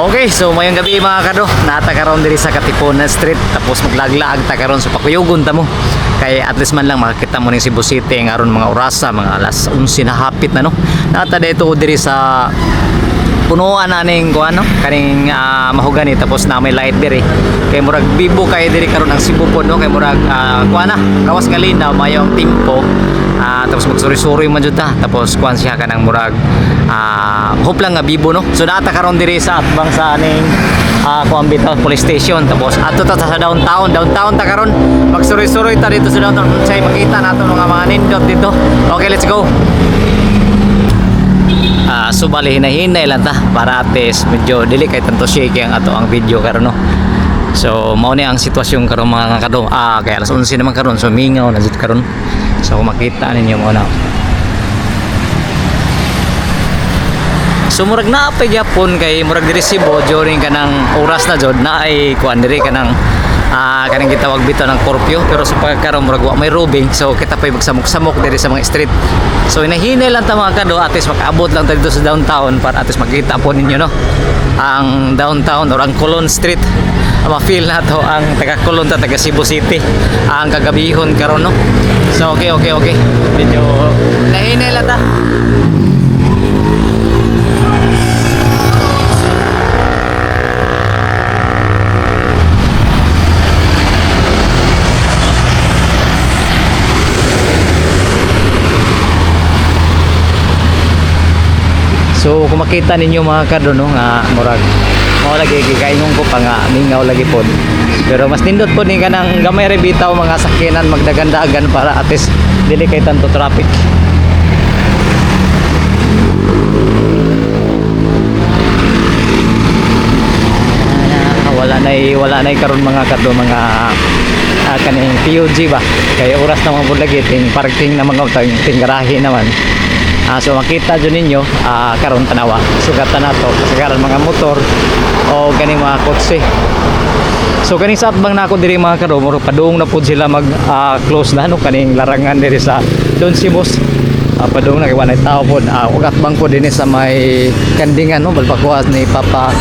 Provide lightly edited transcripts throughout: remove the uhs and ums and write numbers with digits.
Okay, so mayong gabi mga kado, natakaroon diri sa Katipunan Street, tapos maglaglaag ta karon sa Pakuyugon ta mo. Kay at least man lang makakita mo ning Cebu City aron mga orasa, mga alas 11 na hapit na no. Nata dito diri sa punuan na ning kuan no, kaning mahugani tapos na may light diri. Kay murag bibo kay diri karon ang Cebu pod no, kay murag kuan na, kawas kalinaw mayo ang tempo. Tapos magsuri-suri man jud ta, tapos kuan siya kanang murag hope lang nga bibo no. So data karon diri sa atbang sa aning kuan bitaw police station, tapos ato ta sa downtown ta karon, magsuri-suri ta dito sa downtown say makita nato nga mga nindot dito. Okay, let's go. So bali hinahinay lang ta para ates medyo dili kay tanto shake ang ato ang video karon no. So mao ni ang sitwasyon karon mga kado. Kaya alas 11 naman karon, so mingaw na jud karon. So makita ninyo mo na. So murag na pa gyapon kay murag diri Cebu during kanang oras na jud na ay kuan diri kanang kanang gitawag bitaw ng curfew, pero sa pagkaron murag wa may robing, so kita pay magsamok-samok diri sa mga street. So hinahinay lang ta mga kado atis makaabot lang ta dito sa downtown para atis makita po ninyo no ang downtown or ang Colon Street. Ma-feel na to ang taga Colon ta, taga Cebu City ang kagabihon karon no. So okay. Medyo nahinay lang ta. So kung makita ninyo mga kado no nga murag mao lagi gikaingon ko pa nga mingaw lagi pod. Pero mas nindot pod ni kanang gamay ra bitaw mga sakyanan magdagandagan para atis dili kay tanto traffic. Wala nay karon mga kado mga kaning PUG ba kay oras na mga lagi ting parking na mga ting garahe naman. So makita dyan ninyo karon tanawa sugatan nato kasagaran mga motor o ganing mga kotse. So kaning sa atbang nako diri mga kado murag padung na pud sila mag close na no kaning larangan diri sa Don Simos. Padung na kay walay tao pod ug atbang pod dinhi sa may kandingan no balpakuas ni Papa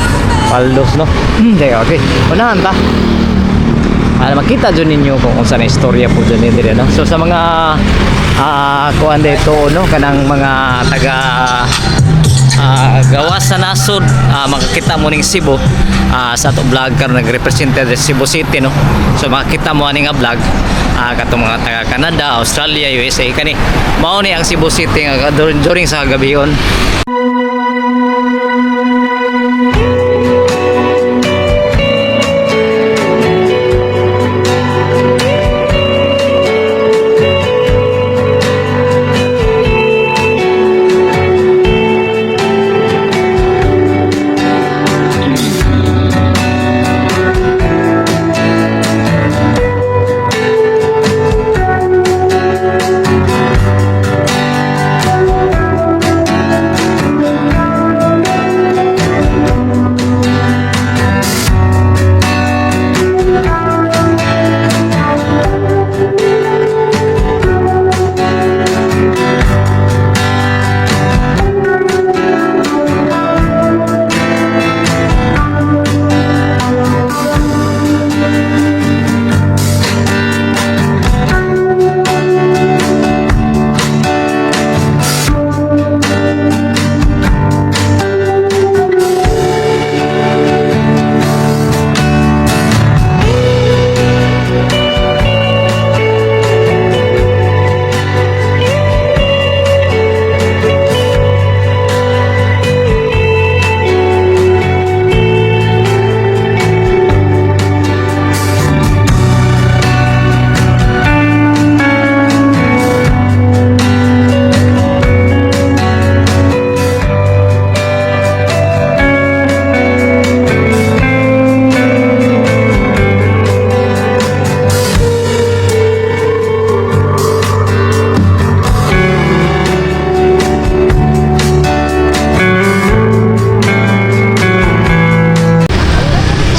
Paldos no. Okay. Unahan ta. Makita dyan ninyo kung unsa na istorya po dyan diri no. So sa mga kuan dito no kanang mga taga gawas sa nasod, makakita mo ning Cebu sa ato vlog karon nagrepresent sa Cebu City no. So makita mo aning vlog katong mga taga Canada, Australia, USA kani mao ni ang Cebu City nga during sa gabihon.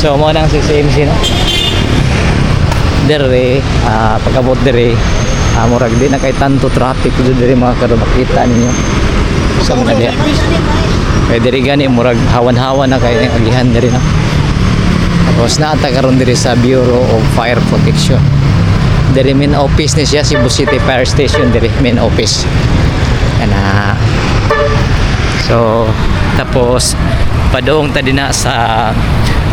So mo nang si CMC no. Dere pagabot dere murag di na kay tanto traffic dito dere mga karo makita ninyo. So mga dia. kay diri gani murag hawan-hawan na kay agihan diri no. Tapos naata karon diri sa Bureau of Fire Protection. Diri main office ni siya, Cebu City Fire Station diri main office. Kana. So tapos padong ta dinha sa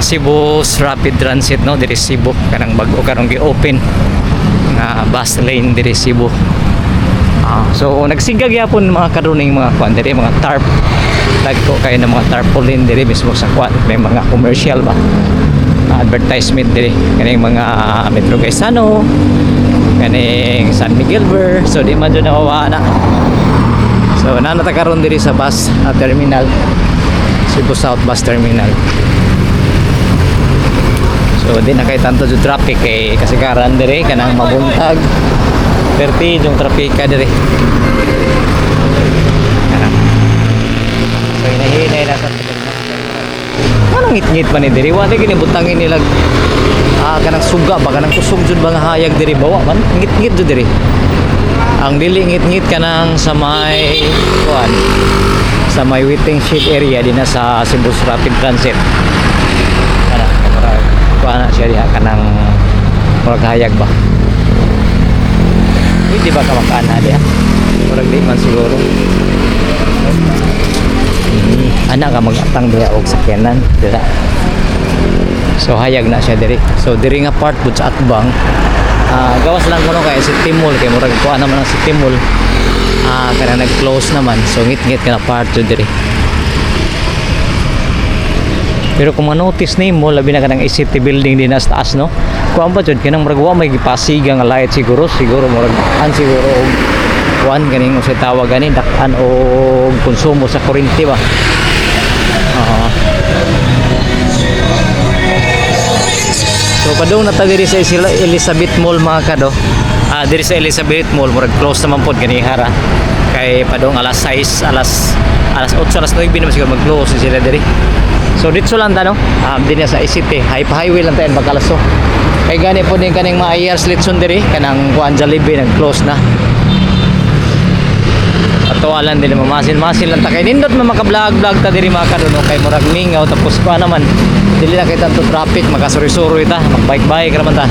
Cebu Rapid Transit no, diri Cebu kanang bag-o karong gi-open nga bus lane diri Cebu. So nagsigag yapon mga karuning mga kwan diri, mga tarp. Dagko kay na mga tarpaulin diri mismo sa kwan, may mga commercial ba. Advertisement diri kaning mga Metro Gaisano, kaning San Miguel Ver, so di man jud nawawala. So nanata karon diri sa bus terminal, Cebu South Bus Terminal. So di na kay tanto jud traffic kay kasagaran diri kanang mabuntag. Perti yung trapika diri. So hinahinay na sa anong ngit-ngit pa ni diri, wala gini butangin nila kanang suga ba, kanang kusog jud ba nga hayag diri, bawa man ngit-ngit jud diri. Ang dili ngit-ngit kanang sa may kuan, sa may waiting shed area din sa Cebu Rapid Transit. Kuan siya diha kanang murag hayag ba. Di ba kamakaan na diha? Murag di man siguro. Anak ka mag-atang diha og sakyanan diha. So hayag na siya diri. So diri nga part pud sa atbang, gawas lang kuno kay si Timol kay murag kuan naman ang si Timol. Kana nag-close naman. So ngit-ngit ka na part jud diri. Pero kung ma-notice nimo labi na kanang city building din sa taas no. Kuan ba jud kanang murag wa may gipasiga nga light siguro murag an siguro og kuan ganing usay tawag gani dak-an og konsumo sa kuryente ba. So padung na diri sa Elizabeth Mall mga kado. Diri sa Elizabeth Mall murag close naman pod gani hara. Kay padung alas 6, alas 8, alas 9 naman siguro mag-close sila diri. So dito lang ta no, din sa ICT, highway lang tayo Bagalaso. Kay gani po din kaning mga years litson diri, kanang kuan Jollibee nag-close na. Atualan din mamasin-masin lang ta kay nindot man maka-vlog ta diri mga kaduno kay murag mingaw tapos pa naman dili na kay tanto traffic, makasuri-suri ta, mag-bike-bike ra man ta.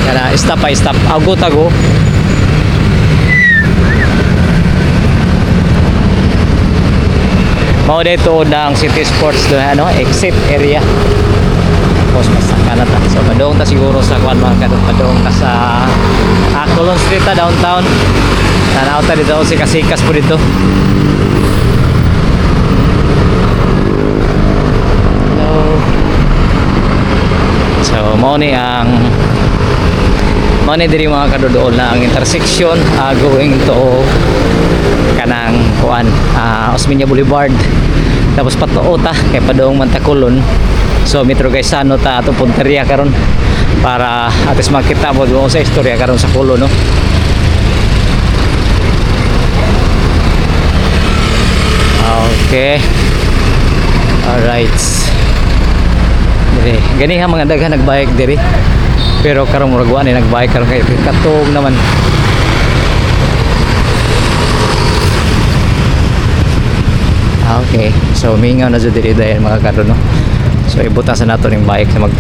Kana stop by stop, ago-tago. Mao dito na ang City Sports do ano, exit area. Tapos masaka na ta. So padong ta siguro sa kuan mga kadong padong ta sa Colon Street ta downtown. Tanaw ta dito si kasikas po dito. Hello. So mao ni diri mga kadodool na ang intersection going to kanang kuan Osmeña Boulevard. Tapos patuo ta kay padong Mantaculon. So Metro Gaisano ta ato punteriya karon para atis makita mo sa istorya karon sa Kulo no. Okay. Alright. Diri gani ha mga daghan nagbike diri. Pero karon murag wa ni nagbike karon kay katog naman. Okay, so mingaw na dyan diri dahil mga karo no. So ibutan sa nato ning bike sa mag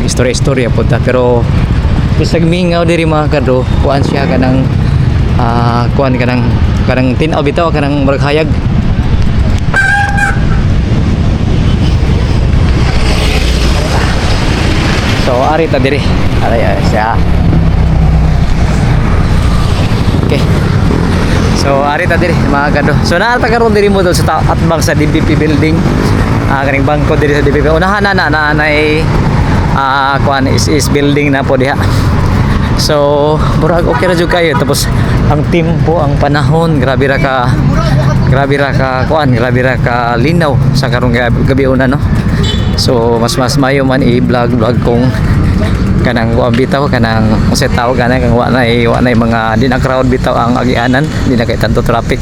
istorya po ta. Pero bisag mingaw diri mga karo, kuan siya kanang kuan kanang tinaw bitaw kanang murag hayag. So ari ta diri. Ari siya. Okay. So ari ta diri mga kado. So naa ta karon diri mo dol sa atbang sa DBP building. Kaning bangko diri sa DBP. Unahan na ay kuan is building na po diha. So murag okay ra jud kayo tapos ang tempo, ang panahon, grabe ra ka kuan, grabe ra ka linaw sa karong gabi una no. So mas mayo man i-vlog kung kanang wa bitaw kanang usa tawag kanang kang wa nay mga di na crowd bitaw ang agianan, di na kay tanto traffic.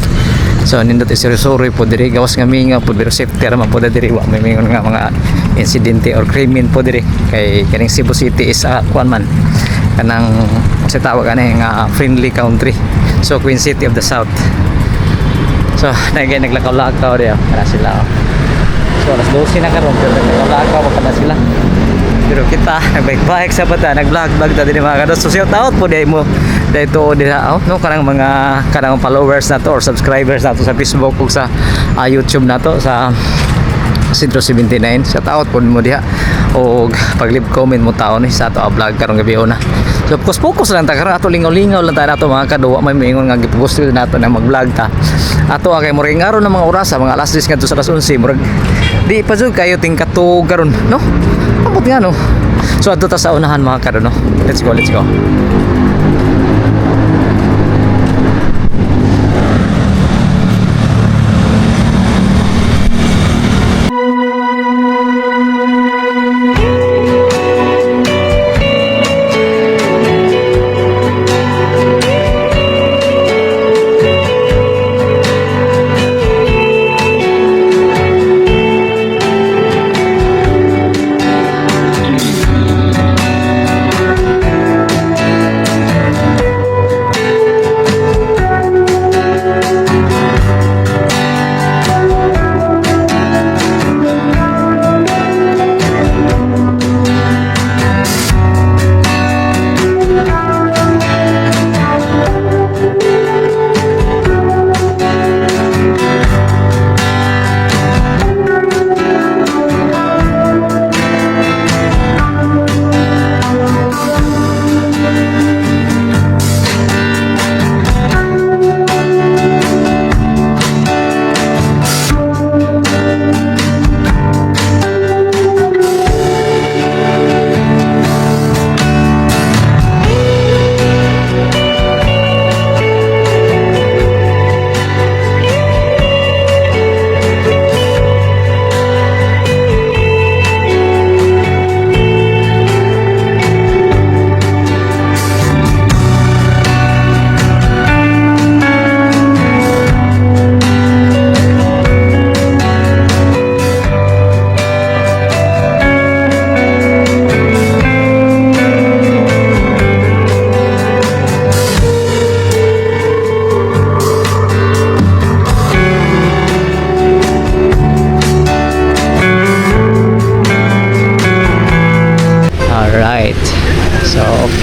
So nindot isuri-suri po diri gawas nga mingaw po pero safety ra man po diri wa may mingon nga mga insidente or krimen po diri kay kaning Cebu City is kuan man kanang usa tawag kanang friendly country. So Queen City of the South. So So naglakaw-lakaw diya para sila. So alas 12 na karon pero naglakaw pa na sila. Pero kita nagbike-bike sa bata, nag-vlog ta din mga kados. So shout out po dai mo dito diha no kanang mga kanang followers nato or subscribers nato sa Facebook ug sa YouTube nato sa Sentro 79. Shout out po mo diha og pag-leave comment mo taon ni sa ato vlog karong gabi na. So focus lang ta karon ato lingaw-lingaw lang ta nato mga kaduwa may moingon nga gipost nato na mag-vlog ta. Ato kay murag aron ng mga oras mga alas 10 ngadto sa alas 11 murag di pa jud kayo tingkatog karon no. Ambot nga no. So ato ta sa unahan mga karon no. Let's go, let's go.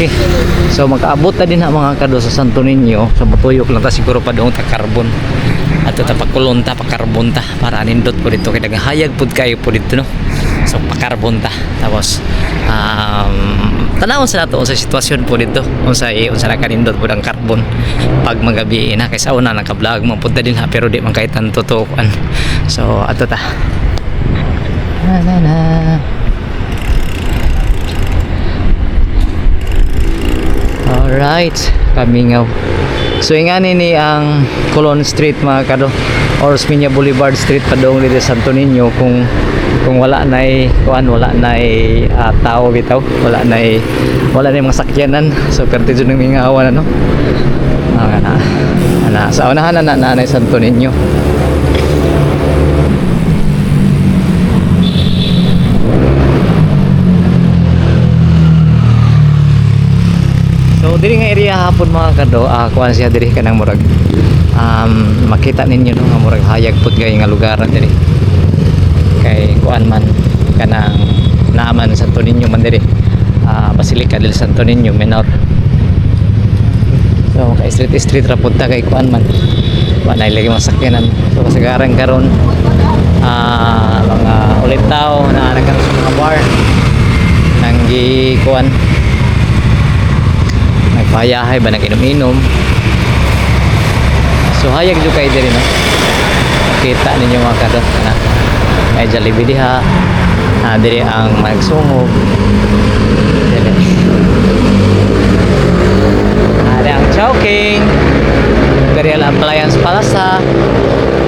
Okay. So makaabot na din ha mga kado sa Santo Niño. Sa Butuyok lang ta siguro pa doon ta carbon. At ta pakulon ta pa carbon ta para nindot po dito kay nagahayag pud kayo po dito no. So pa carbon ta. Tapos tanawon sa nato sa sitwasyon po dito. Unsa na kanindot po ang carbon pag magabi na kaysa una naka-vlog mo punta din ha pero di man kay tanto to. So ato ta. Na. Alright, Kamingaw. So ingani ni ang Colon Street mga kado or Osmeña Boulevard Street padong dito sa Santo Niño kung wala na wala na tao bitaw, wala na mga sakyanan. So perti jud ng mingawan ano. Sa unahan na nanay Santo Niño. So diri nga area hapon mga kado, kuan siya diri kanang murag makita ninyo no nga murag hayag pud kay nga lugar diri. Kay kuan man kanang naaman sa Santo Niño man diri. Basilica del Santo Niño Menor. So kay street ra pud ta kay kuan man. Wanay lagi masakyanan. So kasagaran karon mga ulit tao na nagkaroon sa mga bar nang gi kuan nagpayahay ba nag-inom-inom. So hayag jud kay diri no. Kita ninyo mga kado na may Jollibee diha. Diri ang magsungog. Diri ang Chowking. Diri ang Appliance Plaza.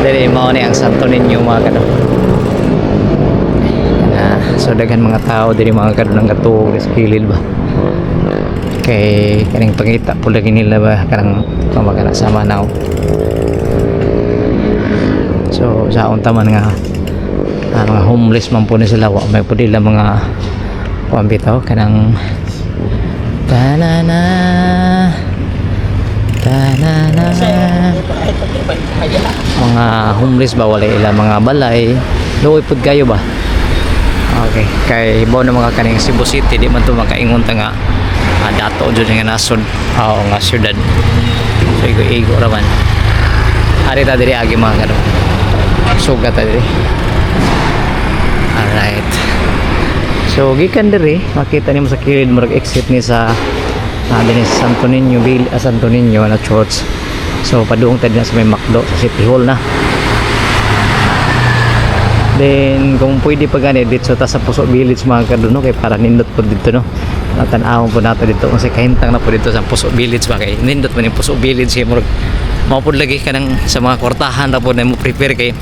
Diri mao ni ang Santo Niño mga kado. So daghan mga tao diri mga kado nang katuog sa kilid ba. Kay kaning pangita po lagi nila ba kanang pamagana sa Manaw. So sa unta man nga mga homeless man po ni sila wa may pud ila mga kuan kanang tanana mga homeless ba wala ila mga balay luoy pud kayo ba. Okay, kay hibaw na mga kaning Cebu City di man to makaingon ta nga dato jud nga nasod nga syudad. So igo ra man. Ari ta diri agi mga kado. Sugat ta diri. Alright. So gikan diri makita nimo sa kilid murag exit ni sa din sa Santo Niño na church. So paduong ta din sa may McDo sa City Hall na. Then kung pwede pa gani dito ta sa Puso Village mga kaduno kay para nindot po dito no. Natan-awon po nato dito kasi kahintang na po dito sa Puso Village ba kay nindot man yung Puso Village kay murag maupod lagi ka ng sa mga kwartahan na po na mo prepare kay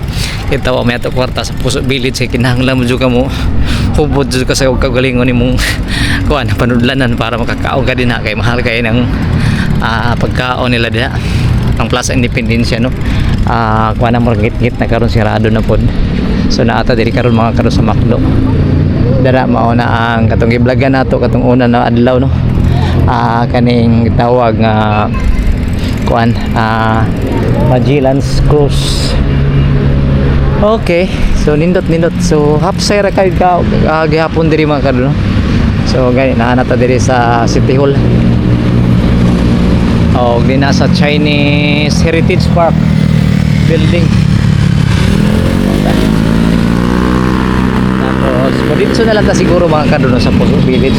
kita wa may ato kwarta sa Puso Village kay kinahanglan mo juga mo hubod jud ka sa kagalingon nimong kuan panudlanan para makakaon ka din ha kay mahal kay ng pagkaon nila diha ang Plaza Independencia no. Kuan na mo git na karon sirado na pod. So naata diri karon mga karon sa McDo. Dara mao na ang katong giblagan nato katong una na adlaw no. Kaning tawag nga kuan Magellan's Cruise. Okay, so nindot so hapsay ra kay ka gihapon diri mga karon no. So gani naana ta diri sa City Hall. Di na sa Chinese Heritage Park building. Tapos dito na lang ta siguro mga kaduno sa Puso Village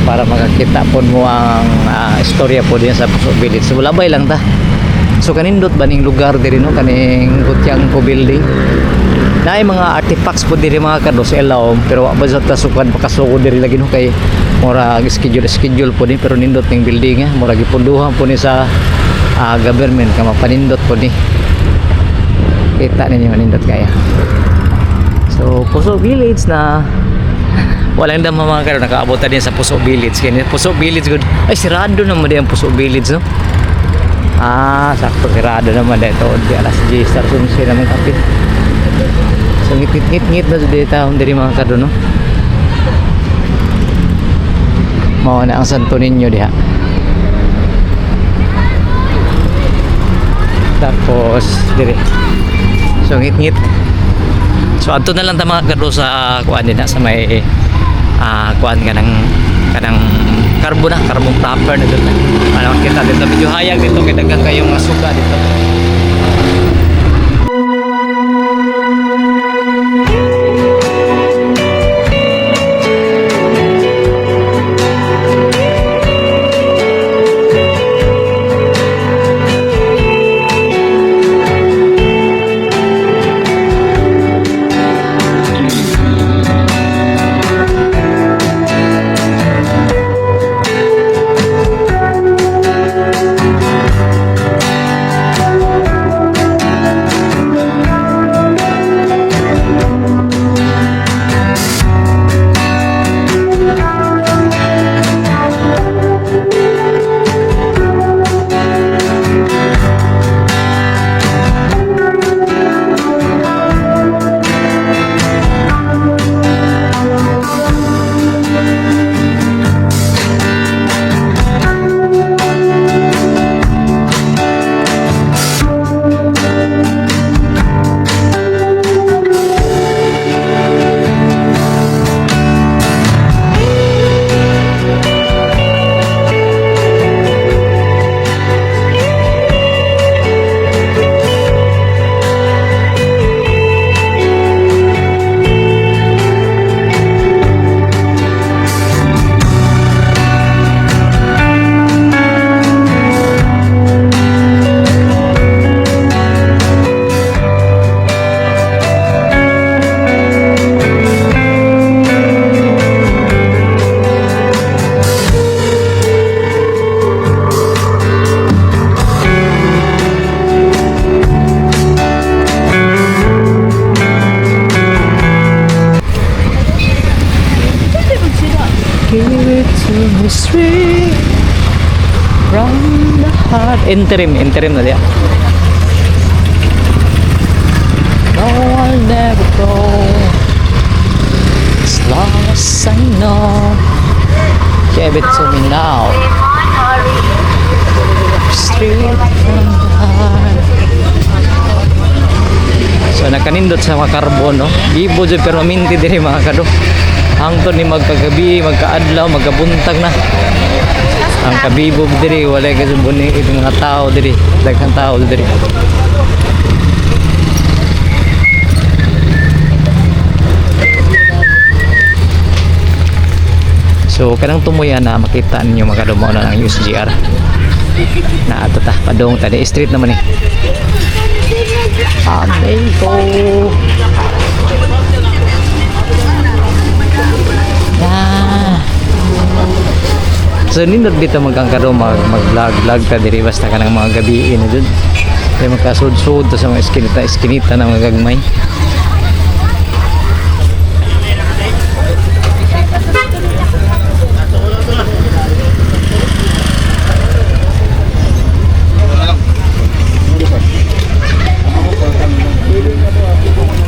para makakita po mo ang istorya po din sa Puso Village. So labay lang ta. So kanindot ba ning lugar diri no kaning Gutyang ko building. Naay mga artifacts po diri mga kado sa ilaw pero wa ba sa tasukad pakasugod diri lagi no kay mura schedule po din pero nindot ning building mura gipunduhan po ni sa government ka mapanindot po ni. Kita ninyo nindot kaya. So Puso Village na walang dama mga kado nakaabot din sa Puso Village kaya Puso Village good ay sirado naman din ang Puso Village no. Sakto sirado naman dito di alas 10 start sunsi naman kapit. So ngit na dito diri mga kado no. Mao na ang Santo Niño diha. Tapos diri. So ngit. So adto na lang ta mga kado sa kuan din sa may kuan kanang carbon proper na doon. Ano kita dito medyo hayag dito kay daghan kayong masuga dito. History from the heart. Interim na diya. No, I'll never go as long as I know. Give it to me now. Straight from the So nakanindot sa mga karbon no. Gibo jud pero minti diri mga kado. Hangtod ni magkagabi, magkaadlaw, magkabuntag na. Ang kabibog diri wala ka jud buni itong mga tao diri, daghang tao diri. So kanang tumoy na makita ninyo mga kado mo na ang USGR. Na ato ta padong tadi street naman eh. Amigo. So nindot bitaw magkangkaro mag-vlog ta diri basta kanang mga gabi na jud. Kay magkasud-sud ta sa mga iskinita na mga gagmay.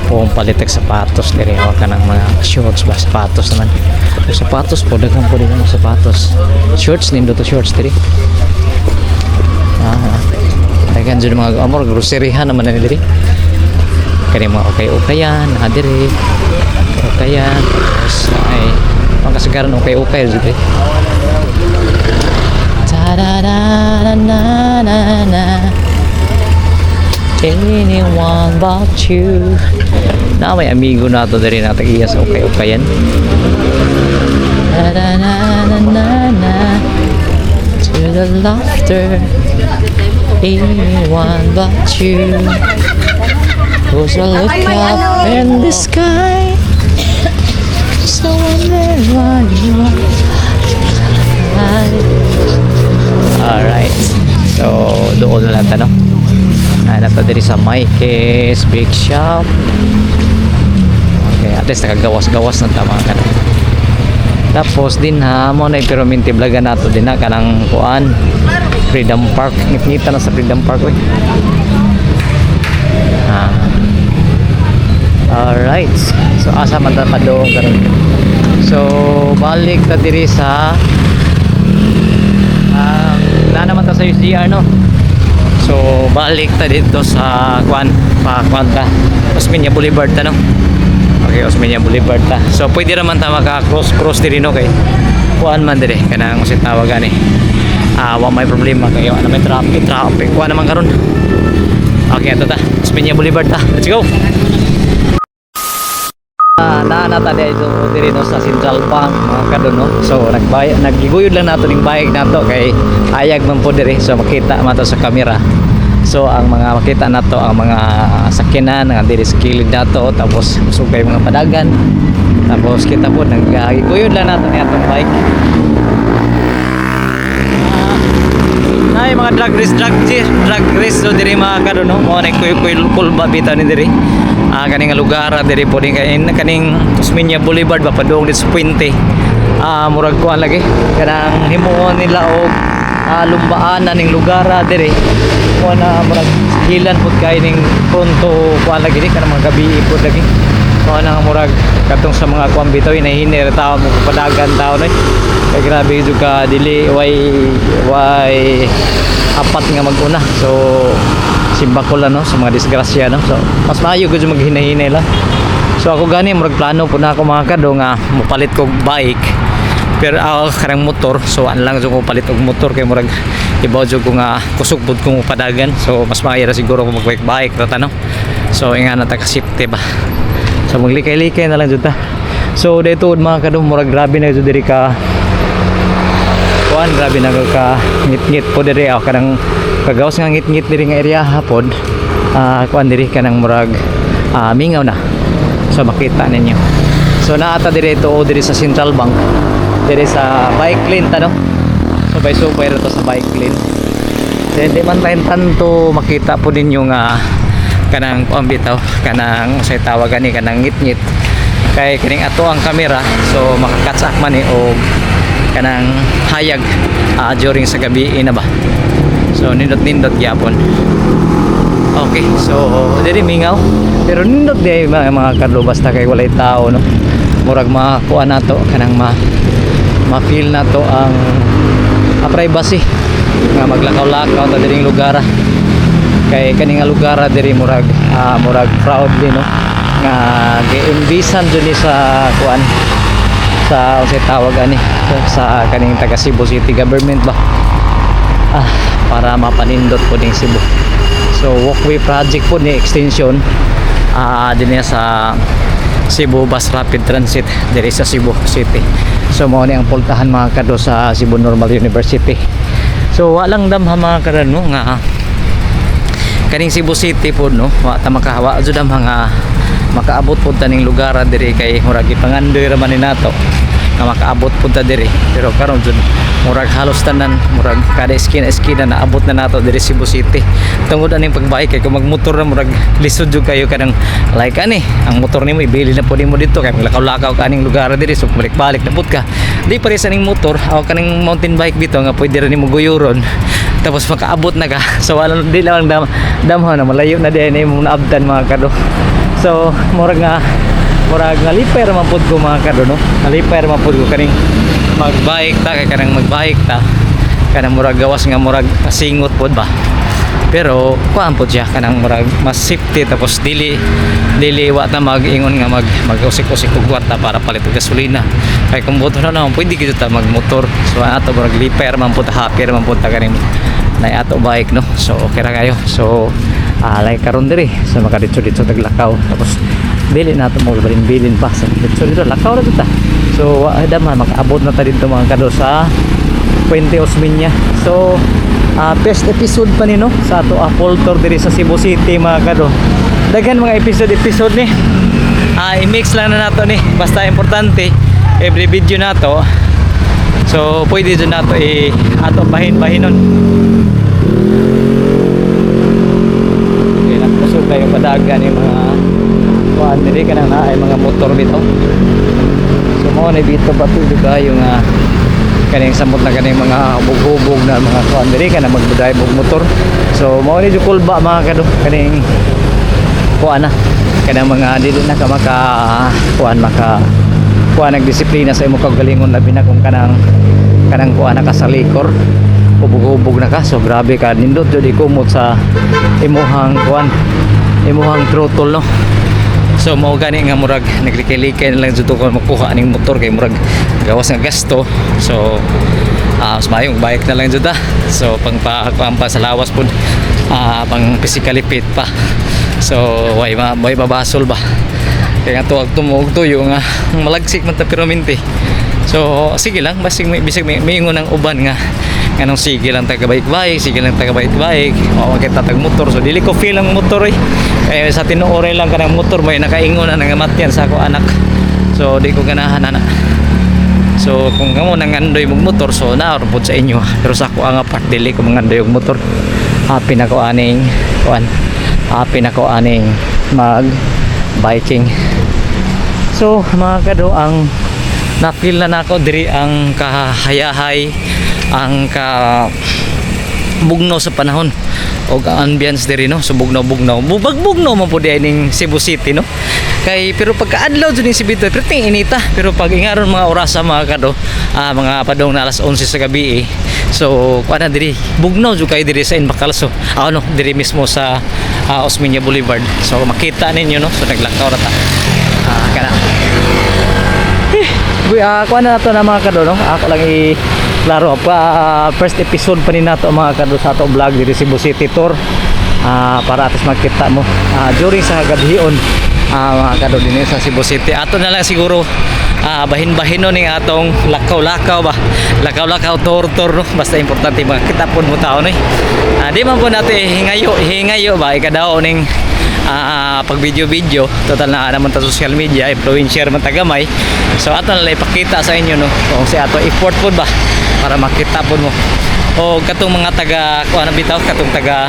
Kung palitek sapatos diri o kanang mga shorts ba sapatos naman. Yung sapatos po daghang po din mga sapatos. Shorts nindo to shorts diri. Daghang jud mga amor groceryhan naman na diri. Kani mga okay-okayan na diri. Okay-okayan tapos ay pangkasagaran okay-okay jud diri. Ta da da na na na. Anyone but you. Na may amigo na to diri na tagiya sa okay-okayan. Na na na na na na. To the laughter. Anyone but you. Cause I look up in the sky. So whenever you are. Alright. So doon na lang tanong. Nata diri sa Mike's Bake Shop. Okay, at least nakagawas-gawas na tama ka. Tapos din ha mo na pero minti vlogan nato din na kanang kuan Freedom Park. Ngita na sa Freedom Park we. Alright. So asa man ta padong karon. So balik ta diri sa na naman ta sa USGR no. So balik ta dito sa Kwan ta Osmeña Boulevard ta no. Okay, Osmeña Boulevard ta. So pwede naman ta maka-cross diri no kay kuan man diri kanang usit tawag ani. Wa may problema kay ano may traffic kuan naman karon. Okay, ato ta Osmeña Boulevard ta. Let's go. Nata diri no sa Central Bank mga kado no. So nagiguyod lang nato ning bike nato kay ayag man po diri so makita man to sa camera. So ang mga makita nato ang mga sakyanan nga diri sa kilid nato tapos sugay mga padagan. Tapos kita po nagiguyod lang nato ni atong bike. Ay mga drag race so diri mga kado no. Mo na kuy ba bitaw ni diri. Kaning lugar diri po din kaning Osmeña Boulevard ba padung dit sa Puente. Murag kuan lagi kanang himuon nila og lumbaan na ning lugar diri. Kuan na murag hilan pud kay ning pronto kuan lagi di kanang mga gabi pud lagi. Kuan na murag katong sa mga kuan bitaw hinahinir tawo mo padagan tawo no. Kay grabe jud ka dili way apat nga maguna. So simba ko lang no sa mga disgrasya no. So mas maayo ko maghinahinay lang. So ako gani murag plano po na ako mga kado nga mopalit kog bike. Pero ako karang motor so an lang ko palit og motor kay murag ibaw jud ko nga kusog pud ko padagan. So mas maayo ra siguro ko mag-bike rata no. So inga na ta ka safety ba. So maglikay-likay na lang jud ta. So dito mga kado murag grabe na jud diri ka kuan grabe na ka ngit-ngit po diri ako kanang kagawas nga ngit-ngit diri nga area hapon. Kuan diri kanang murag mingaw na. So makita ninyo. So naata diri ito diri sa Central Bank. Diri sa bike lane ta no. So by subay ra to sa bike lane. Then di man tayo tanto makita po ninyo nga kanang kuan bitaw kanang say tawagan ni kanang ngit-ngit. Kay kining ato ang camera so makakatsak man ni og kanang hayag during sa gabi na ba. So nindot gyapon. Okay, so diri mingaw. Pero nindot di mga kadlo basta kay walay tao no. Murag makuha nato kanang ma-feel nato ang privacy nga maglakaw-lakaw ta diring lugar. kay kaning nga lugar diri murag murag proudly no nga gi-invisan dun sa kuan sa unsay tawag ani sa kaning taga Cebu City government ba para mapanindot po ding Cebu. So walkway project po ni extension din sa Cebu Bus Rapid Transit diri sa Cebu City. So mao ni ang pultahan mga kado sa Cebu Normal University. So walang damha mga kado nga kaning Cebu City po no wa ta makahawa jud ang mga makaabot po taning lugar diri kay murag ipangandoy ra man ni nato nga makaabot po ta diri, pero karon jud murag halos tanan murag kada esquina naabot na nato diri Cebu City tungod aning pagbike kay kung magmotor na murag lisod jud kayo kanang like ani ang motor nimo ibili na po nimo dito kay maglakaw-lakaw ka aning lugar diri so balik-balik na pud ka di pare sa ning motor o kaning mountain bike bito nga pwede ra nimo guyuron tapos makaabot na ka so wala di lang damho na malayo na di mo naabtan mga kado. So murag nga lipay ra man pud ko mga kado no lipay ra man pud ko kaning magbike ta kay kanang magbike ta kanang murag gawas nga murag singot pod ba pero kuan pod siya kanang murag mas safety tapos dili wa ta mag-ingon nga mag-usik-usik og kwarta para palit og gasolina kay kung boto na naman pwede gyud ta magmotor so ato murag lipay ra man pud happy ra man pud ta kaning na ato bike no so okay ra kayo so like karon diri so makaditso-ditso taglakaw tapos bilin nato mo bilin pa sa dito lakaw ra kita so ada man makaabot na ta dito mga kado sa Puente Osmeña. So first episode pa ni no sa ato full tour diri sa Cebu City mga kado daghan mga episode ni i-mix lang na nato ni basta importante every video nato so pwede dyan nato ato bahin-bahinon kusog tayo padagan yung mga kuhaan diri kanang na ay mga motor bitaw so mo na bito patuloy kayo nga kaning samot na kaning mga hubog-hubog na mga kuhaan diri kanang magdrive og motor so mo ni kulba mga kado kaning kuhaan na kanang mga dili na ka maka kuhaan nagdisiplina sa imong kagalingon labi na kung kanang kuhaan na ka sa likor hubog-hubog na ka so grabe ka nindot jud ikumot sa imuhang kuhaan imuhang throttle no so mao gani nga murag naglikay-likay na lang jud ko makuha aning motor kay murag gawas nga gasto so mas mayong bike na lang jud so pang pa sa lawas pud pang physically fit pa so way mabasol ba kaya nga tuwag tumuog tuyo nga malagsik man ta pero minti so sige lang bisig may ingon ang uban nga anong sige lang taga bike sige lang taga bike o kita tag motor so dili ko feel ang motor eh sa tinuoray lang kanang motor may nakaingon na nga matyan sa ako anak so di ko ganahan ana so kung kamo nang andoy mog motor so naarupod sa inyo pero sa ako ang part dili ko mangandoy og motor happy na ko aning mag biking so mga kado ang na-feel na nako diri ang kahayahay ang bugnaw sa panahon o ambience diri no so bugnaw man po di ning Cebu City no kay pero pagka-adlaw jud ning Cebu pero ting inita pero pag ingaron mga orasa mga kado mga padong na alas 11 sa gabi so kuana diri bugnaw jud kay diri sa Inbacalso no diri mismo sa Osmeña Boulevard so makita ninyo no so naglakaw ra ta kana kuana na to na mga kado no ako lang klaro pa first episode pa ni nato mga kado sa ato vlog diri Cebu City tour para atos makita mo during sa gabhion mga kado din sa Cebu City ato na lang siguro bahin-bahinon ning atong lakaw-lakaw tour no basta importante makita pud mo taon di man po nato hingayo ba ikadaw ning pag video total na naman ta social media influencer man tagamay so ato na lang ipakita sa inyo no kung si ato effort pud ba para makita pud mo o katong mga taga kuan bitaw katong taga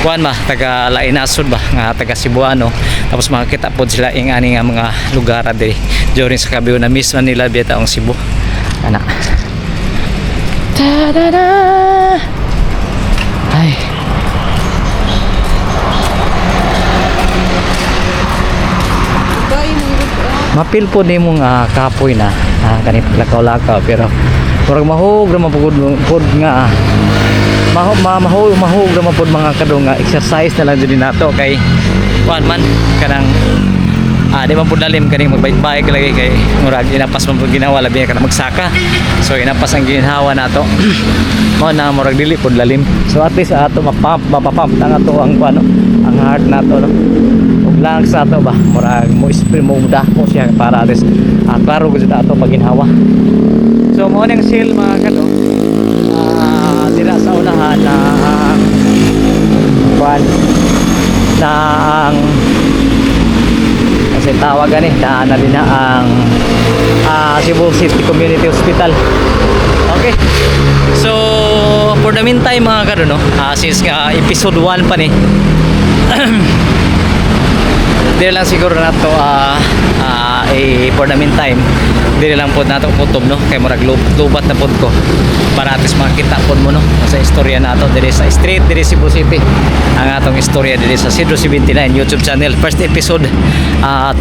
kuan taga Lainasod ba nga taga Cebuano tapos makita pud sila ing ani nga mga lugar diri during sa kabiyo na miss man nila biya taong Cebu ana ta-da-da ay mapil po nimo nga kapoy na kanip lakaw-lakaw pero murag mahog ra mapugod nga mahog ra mapud mga kado nga exercise na lang din nato kay kuan man kanang di man pud lalim kaning magbike-bike lagi kay murag inapas man pud ginawa labi ka na magsaka so inapas ang ginhawa nato mo na murag dili pud lalim so at least ato mapapump ang ato ang kuno ang heart nato no ug lang sa ato ba murag mo spray mo dako siya para at least klaro gud ato pag ginhawa so mo ning seal mga kado dira sa unahan na kuan na ang kasi tawagan na din na ang Cebu City Community Hospital. Okay. So for the meantime mga kado no, since episode 1 pa ni dili lang siguro nato for the meantime dili lang pod nato kutob no kay murag lubat na pod ko para at least makita pod mo no sa istorya nato diri sa street diri Cebu City ang atong istorya diri sa Cebu 79 YouTube channel first episode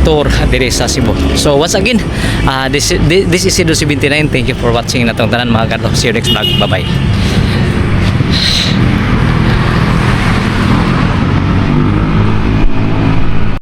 tour diri sa Cebu. So once again this is Cebu 79. Thank you for watching natong tanan mga kadto. See you next vlog. Bye bye.